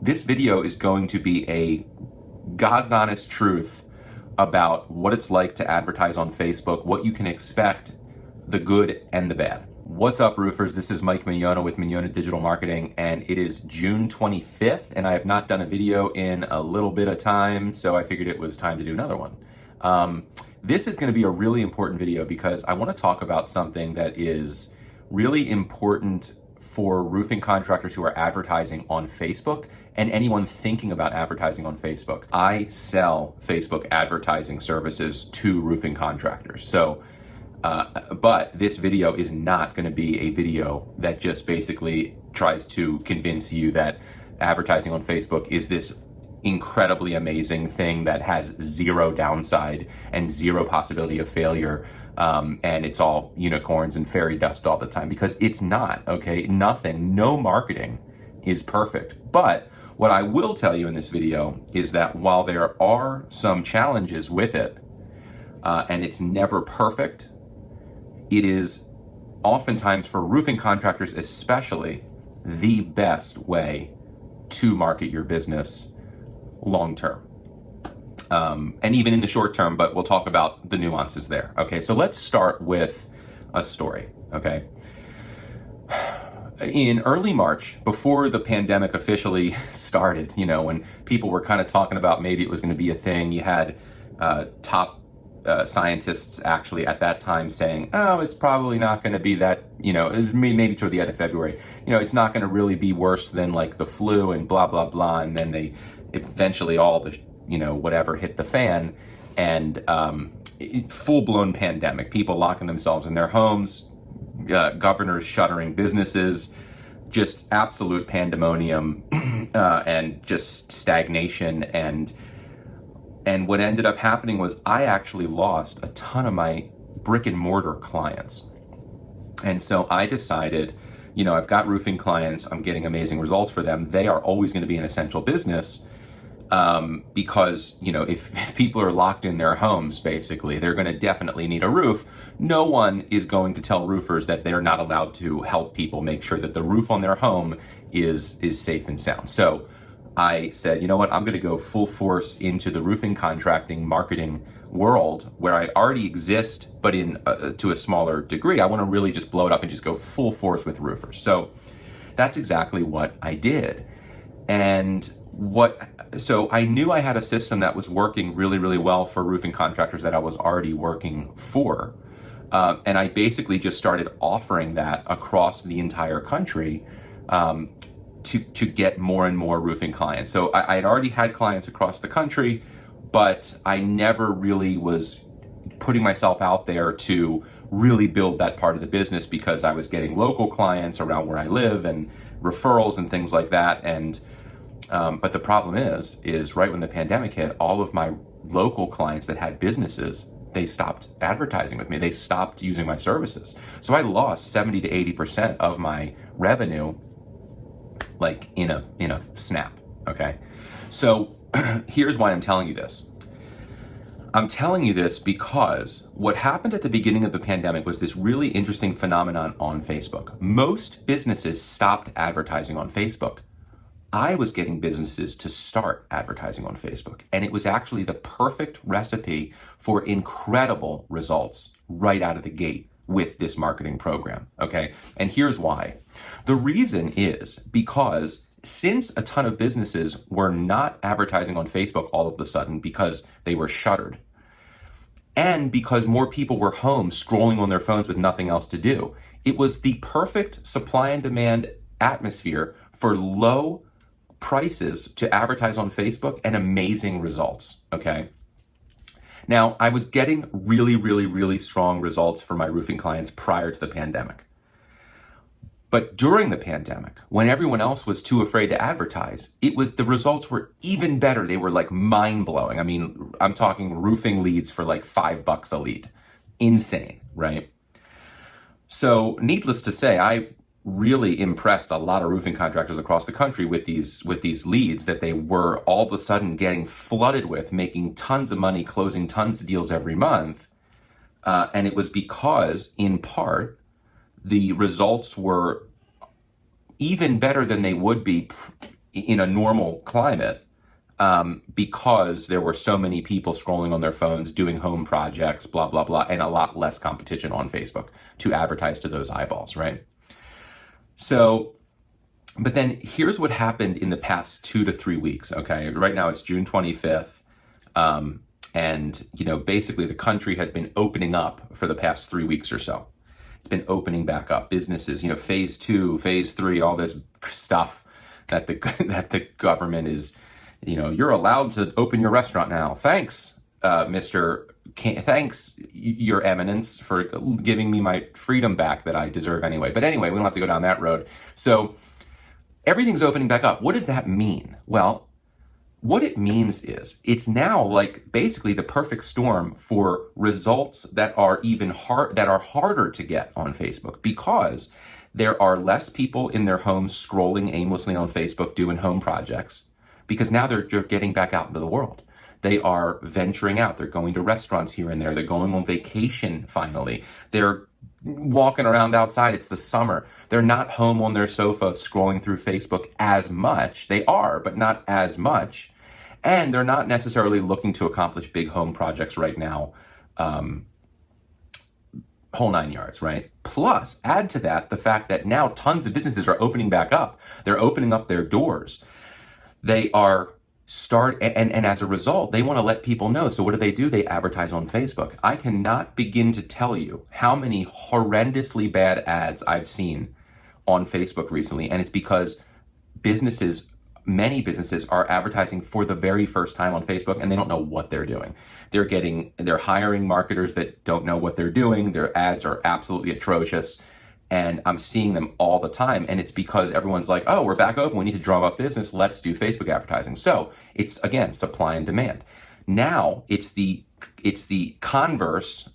This video is going to be a God's honest truth about what it's like to advertise on Facebook, what you can expect, the good and the bad. What's up, roofers? This is Mike Mignona with Mignona Digital Marketing, and it is June 25th, and I have not done a video in a little bit of time, so I figured it was time to do another one. This is going to be a really important video because I want to talk about something that is really important for roofing contractors who are advertising on Facebook and anyone thinking about advertising on Facebook. I sell Facebook advertising services to roofing contractors. So, but this video is not going to be a video that just basically tries to convince you that advertising on Facebook is this incredibly amazing thing that has zero downside and zero possibility of failure. And it's all unicorns and fairy dust all the time, because it's not, okay? No marketing is perfect. But what I will tell you in this video is that while there are some challenges with it, and it's never perfect, it is oftentimes, for roofing contractors especially, the best way to market your business long term. And even in the short term, but we'll talk about the nuances there. Okay, so let's start with a story, okay? In early March, before the pandemic officially started, when people were kind of talking about maybe it was going to be a thing, you had top scientists actually at that time saying, oh, it's probably not going to be that, maybe toward the end of February, it's not going to really be worse than like the flu and blah, blah, blah. And then they eventually all the whatever hit the fan, and full-blown pandemic, people locking themselves in their homes, governors shuttering businesses, just absolute pandemonium, and just stagnation. And what ended up happening was I actually lost a ton of my brick and mortar clients. And so I decided, I've got roofing clients, I'm getting amazing results for them. They are always going to be an essential business. Because, if people are locked in their homes, basically, they're going to definitely need a roof. No one is going to tell roofers that they're not allowed to help people make sure that the roof on their home is safe and sound. So I said, I'm going to go full force into the roofing contracting marketing world where I already exist, but in to a smaller degree. I want to really just blow it up and just go full force with roofers. So that's exactly what I did. So I knew I had a system that was working really, really well for roofing contractors that I was already working for. And I basically just started offering that across the entire country to get more and more roofing clients. So I had already had clients across the country, but I never really was putting myself out there to really build that part of the business, because I was getting local clients around where I live and referrals and things like that. But the problem is right when the pandemic hit, all of my local clients that had businesses, they stopped advertising with me. They stopped using my services. So I lost 70 to 80% of my revenue, like in a snap. Okay. So here's why I'm telling you this. I'm telling you this because what happened at the beginning of the pandemic was this really interesting phenomenon on Facebook. Most businesses stopped advertising on Facebook. I was getting businesses to start advertising on Facebook, and it was actually the perfect recipe for incredible results right out of the gate with this marketing program, okay? And here's why. The reason is because since a ton of businesses were not advertising on Facebook all of a sudden because they were shuttered, and because more people were home scrolling on their phones with nothing else to do, it was the perfect supply and demand atmosphere for low prices to advertise on Facebook and amazing results, okay? Now, I was getting really, really, really strong results for my roofing clients prior to the pandemic. But during the pandemic, when everyone else was too afraid to advertise, the results were even better. They were like mind-blowing. I mean, I'm talking roofing leads for like $5 a lead. Insane, right? So needless to say, I really impressed a lot of roofing contractors across the country with these leads that they were all of a sudden getting flooded with, making tons of money, closing tons of deals every month. And it was because, in part, the results were even better than they would be in a normal climate, because there were so many people scrolling on their phones, doing home projects, blah, blah, blah, and a lot less competition on Facebook to advertise to those eyeballs, right? So, but then here's what happened in the past 2 to 3 weeks, okay? Right now it's June 25th. And, basically the country has been opening up for the past 3 weeks or so. It's been opening back up. Businesses, phase 2, phase 3, all this stuff that the government is, you're allowed to open your restaurant now. Thanks, thanks, Your Eminence, for giving me my freedom back that I deserve anyway. But anyway, we don't have to go down that road. So everything's opening back up. What does that mean? Well, what it means is it's now like basically the perfect storm for results that are harder to get on Facebook, because there are less people in their homes scrolling aimlessly on Facebook doing home projects, because now they're getting back out into the world. They are venturing out. They're going to restaurants here and there. They're going on vacation finally. They're walking around outside. It's the summer. They're not home on their sofa scrolling through Facebook as much. They are, but not as much. And they're not necessarily looking to accomplish big home projects right now. Whole 9 yards, right? Plus, add to that the fact that now tons of businesses are opening back up. They're opening up their doors. They are and as a result, they want to let people know. So what do? They advertise on Facebook. I cannot begin to tell you how many horrendously bad ads I've seen on Facebook recently. And it's because many businesses are advertising for the very first time on Facebook, and they don't know what they're doing. They're hiring marketers that don't know what they're doing. Their ads are absolutely atrocious. And I'm seeing them all the time. And it's because everyone's like, oh, we're back open. We need to drum up business. Let's do Facebook advertising. So it's, again, supply and demand. Now it's the converse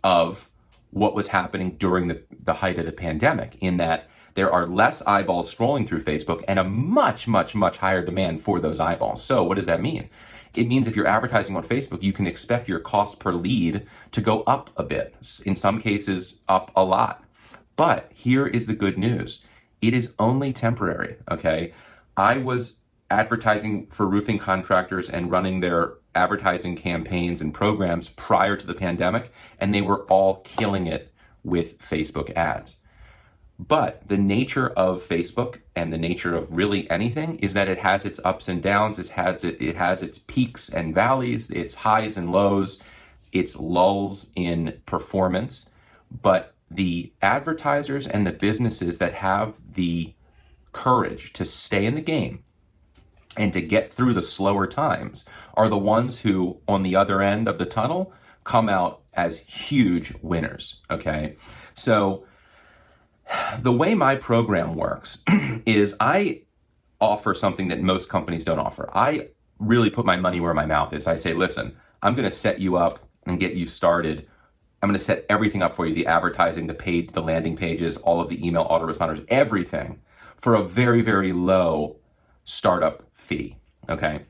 of what was happening during the height of the pandemic, in that there are less eyeballs scrolling through Facebook and a much, much, much higher demand for those eyeballs. So what does that mean? It means if you're advertising on Facebook, you can expect your cost per lead to go up a bit. In some cases, up a lot. But here is the good news. It is only temporary, okay? I was advertising for roofing contractors and running their advertising campaigns and programs prior to the pandemic, and they were all killing it with Facebook ads. But the nature of Facebook and the nature of really anything is that it has its ups and downs. It has its peaks and valleys, its highs and lows, its lulls in performance. But the advertisers and the businesses that have the courage to stay in the game and to get through the slower times are the ones who, on the other end of the tunnel, come out as huge winners, okay? So the way my program works is I offer something that most companies don't offer. I really put my money where my mouth is. I say, listen, I'm going to set you up and get you started. I'm going to set everything up for you, the advertising, the landing pages, all of the email autoresponders, everything, for a very, very low startup fee, okay?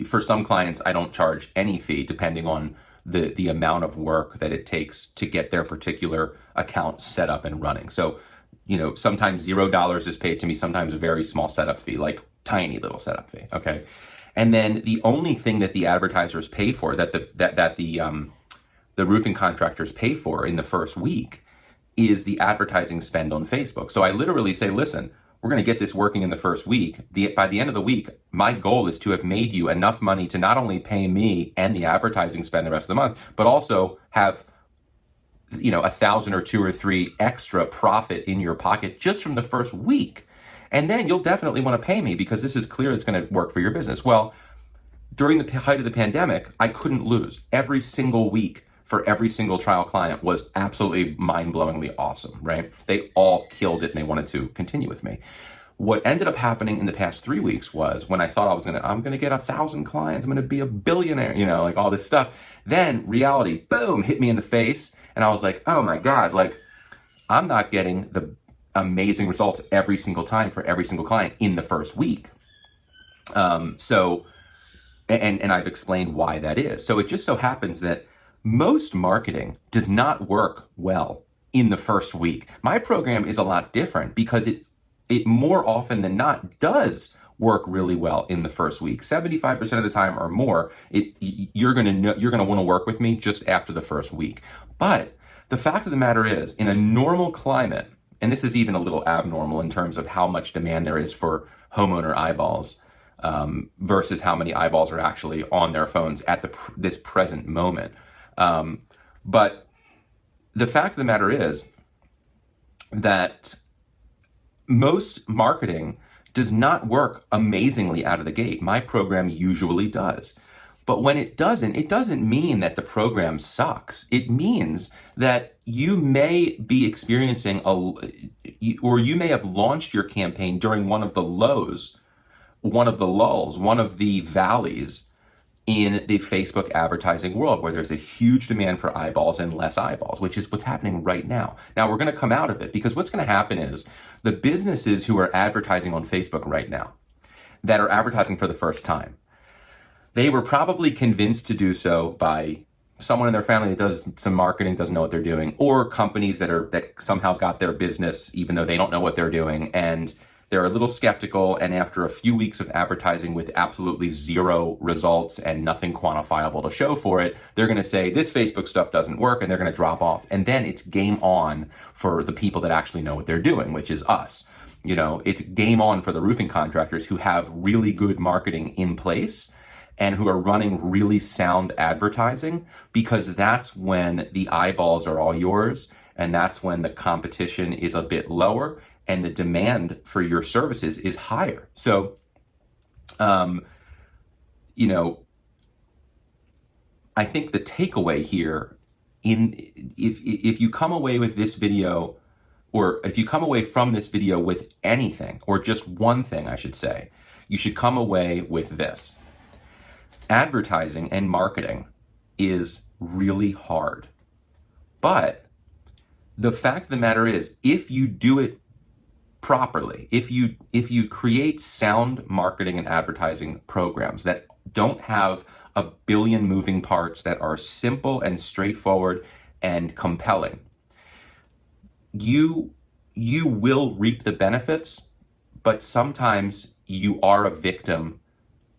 For some clients, I don't charge any fee depending on the amount of work that it takes to get their particular account set up and running. So, sometimes $0 is paid to me, sometimes a very small setup fee, like tiny little setup fee, okay? And then the only thing that the advertisers pay for, that the roofing contractors pay for in the first week, is the advertising spend on Facebook. So I literally say, listen, we're going to get this working in the first week. By the end of the week, my goal is to have made you enough money to not only pay me and the advertising spend the rest of the month, but also have, $1,000 or $2,000 or $3,000 extra profit in your pocket just from the first week. And then you'll definitely want to pay me, because this is clear it's going to work for your business. Well, during the height of the pandemic, I couldn't lose. Every single week for every single trial client was absolutely mind-blowingly awesome, right? They all killed it and they wanted to continue with me. What ended up happening in the past 3 weeks was, when I thought I'm going to get 1,000 clients, I'm going to be a billionaire, like all this stuff. Then reality, boom, hit me in the face. And I was like, oh my God, I'm not getting the amazing results every single time for every single client in the first week. And I've explained why that is. So it just so happens that most marketing does not work well in the first week. My program is a lot different because it more often than not does work really well in the first week. 75% of the time or more, you're going to want to work with me just after the first week. But the fact of the matter is, in a normal climate, and this is even a little abnormal in terms of how much demand there is for homeowner eyeballs versus how many eyeballs are actually on their phones at this present moment. But the fact of the matter is that most marketing does not work amazingly out of the gate. My program usually does. But when it doesn't mean that the program sucks. It means that you may be experiencing or you may have launched your campaign during one of the lows, one of the lulls, one of the valleys in the Facebook advertising world, where there's a huge demand for eyeballs and less eyeballs, which is what's happening right now. Now we're going to come out of it, because what's going to happen is the businesses who are advertising on Facebook right now, that are advertising for the first time, they were probably convinced to do so by someone in their family that does some marketing, doesn't know what they're doing, or companies that somehow got their business even though they don't know what they're doing, and they're a little skeptical, and after a few weeks of advertising with absolutely zero results and nothing quantifiable to show for it, they're going to say, this Facebook stuff doesn't work, and they're going to drop off. And then it's game on for the people that actually know what they're doing, which is us. It's game on for the roofing contractors who have really good marketing in place and who are running really sound advertising, because that's when the eyeballs are all yours, and that's when the competition is a bit lower and the demand for your services is higher. So, I think the takeaway here, if you come away with this video, or if you come away from this video with anything, or just one thing, I should say, you should come away with this. Advertising and marketing is really hard. But the fact of the matter is, if you do it properly, if you create sound marketing and advertising programs that don't have a billion moving parts, that are simple and straightforward and compelling, you will reap the benefits, but sometimes you are a victim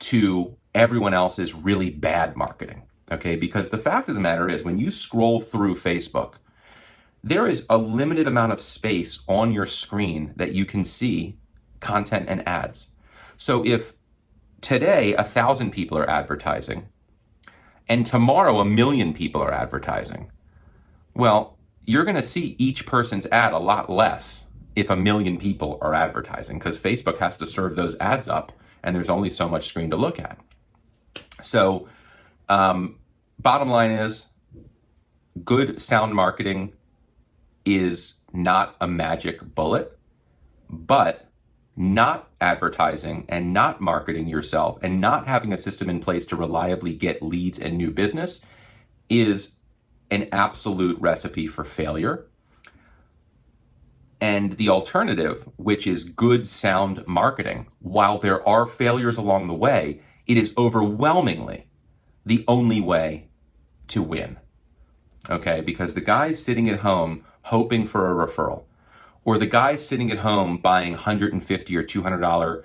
to everyone else's really bad marketing, okay? Because the fact of the matter is, when you scroll through Facebook, there is a limited amount of space on your screen that you can see content and ads. So if today 1,000 people are advertising and tomorrow 1,000,000 people are advertising, well, you're going to see each person's ad a lot less if 1,000,000 people are advertising, because Facebook has to serve those ads up and there's only so much screen to look at. So bottom line is, good sound marketing is not a magic bullet, but not advertising and not marketing yourself and not having a system in place to reliably get leads and new business is an absolute recipe for failure. And the alternative, which is good sound marketing, while there are failures along the way, it is overwhelmingly the only way to win. Okay, because the guys sitting at home hoping for a referral, or the guys sitting at home buying $150 or $200,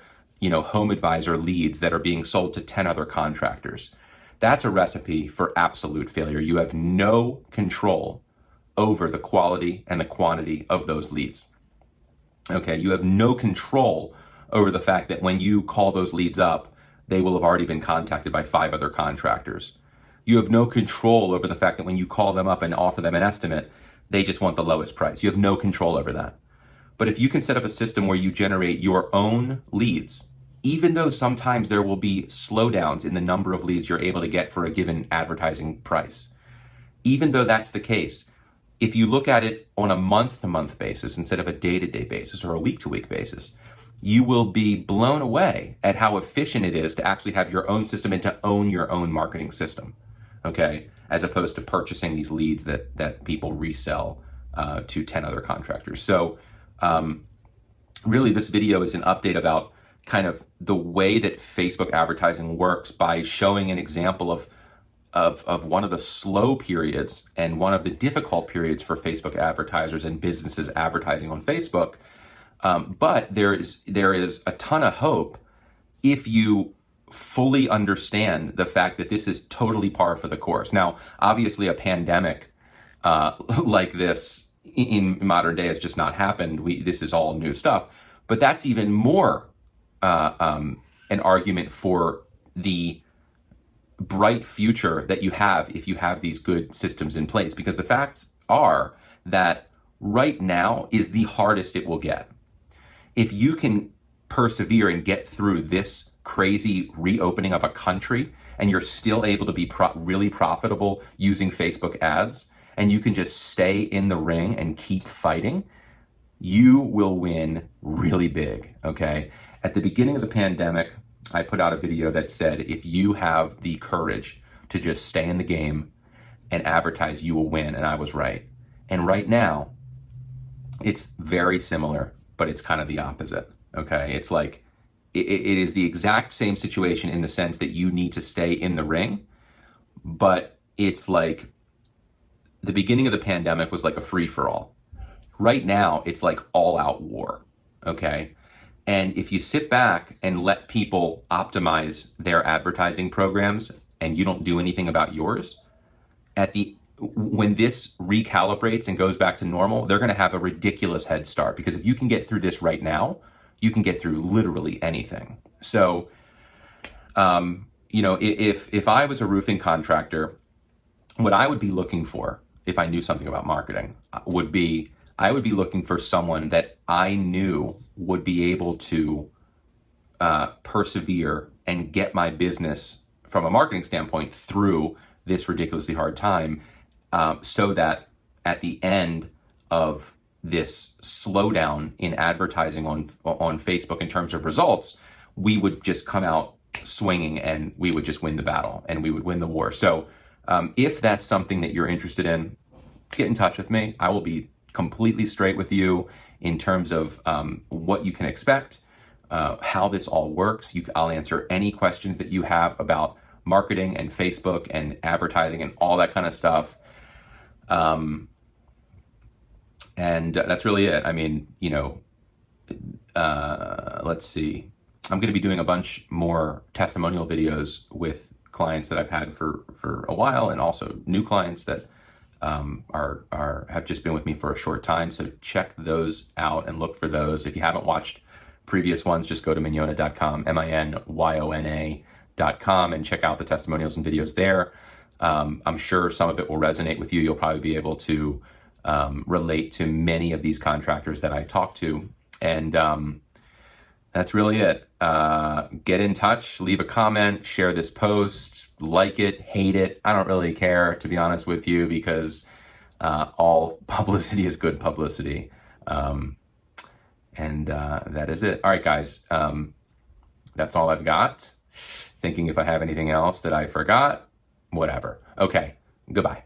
Home Advisor leads that are being sold to 10 other contractors, that's a recipe for absolute failure. You have no control over the quality and the quantity of those leads. Okay, you have no control over the fact that when you call those leads up, they will have already been contacted by 5 other contractors. You have no control over the fact that when you call them up and offer them an estimate, they just want the lowest price. You have no control over that. But if you can set up a system where you generate your own leads, even though sometimes there will be slowdowns in the number of leads you're able to get for a given advertising price, even though that's the case, if you look at it on a month-to-month basis instead of a day-to-day basis or a week-to-week basis, you will be blown away at how efficient it is to actually have your own system and to own your own marketing system, okay? As opposed to purchasing these leads that people resell to 10 other contractors. So really this video is an update about kind of the way that Facebook advertising works by showing an example of one of the slow periods and one of the difficult periods for Facebook advertisers and businesses advertising on Facebook, But there is a ton of hope if you fully understand the fact that this is totally par for the course. Now, obviously, a pandemic like this in modern day has just not happened. This is all new stuff, but that's even more an argument for the bright future that you have if you have these good systems in place. Because the facts are that right now is the hardest it will get. If you can persevere and get through this crazy reopening of a country and you're still able to be really profitable using Facebook ads, and you can just stay in the ring and keep fighting, you will win really big, okay? At the beginning of the pandemic, I put out a video that said, if you have the courage to just stay in the game and advertise, you will win, and I was right. And right now, it's very similar, but it's kind of the opposite, okay? It's like, it is the exact same situation in the sense that you need to stay in the ring, but it's like the beginning of the pandemic was like a free-for-all. Right now, it's like all-out war, okay? And if you sit back and let people optimize their advertising programs and you don't do anything about yours, when this recalibrates and goes back to normal, they're going to have a ridiculous head start, because if you can get through this right now, you can get through literally anything. So, if I was a roofing contractor, what I would be looking for, if I knew something about marketing, would be I would be looking for someone that I knew would be able to persevere and get my business from a marketing standpoint through this ridiculously hard time, so that at the end of this slowdown in advertising on Facebook in terms of results, we would just come out swinging and we would just win the battle and we would win the war. So if that's something that you're interested in, get in touch with me. I will be completely straight with you in terms of what you can expect, how this all works. I'll answer any questions that you have about marketing and Facebook and advertising and all that kind of stuff. And that's really it. I mean, let's see. I'm going to be doing a bunch more testimonial videos with clients that I've had for a while, and also new clients that have just been with me for a short time. So check those out and look for those. If you haven't watched previous ones, just go to minyona.com, minyona.com, and check out the testimonials and videos there. I'm sure some of it will resonate with you. You'll probably be able to relate to many of these contractors that I talk to. And that's really it. Get in touch, leave a comment, share this post, like it, hate it. I don't really care, to be honest with you, because all publicity is good publicity. And that is it. All right, guys. That's all I've got. Thinking if I have anything else that I forgot, whatever. Okay, goodbye.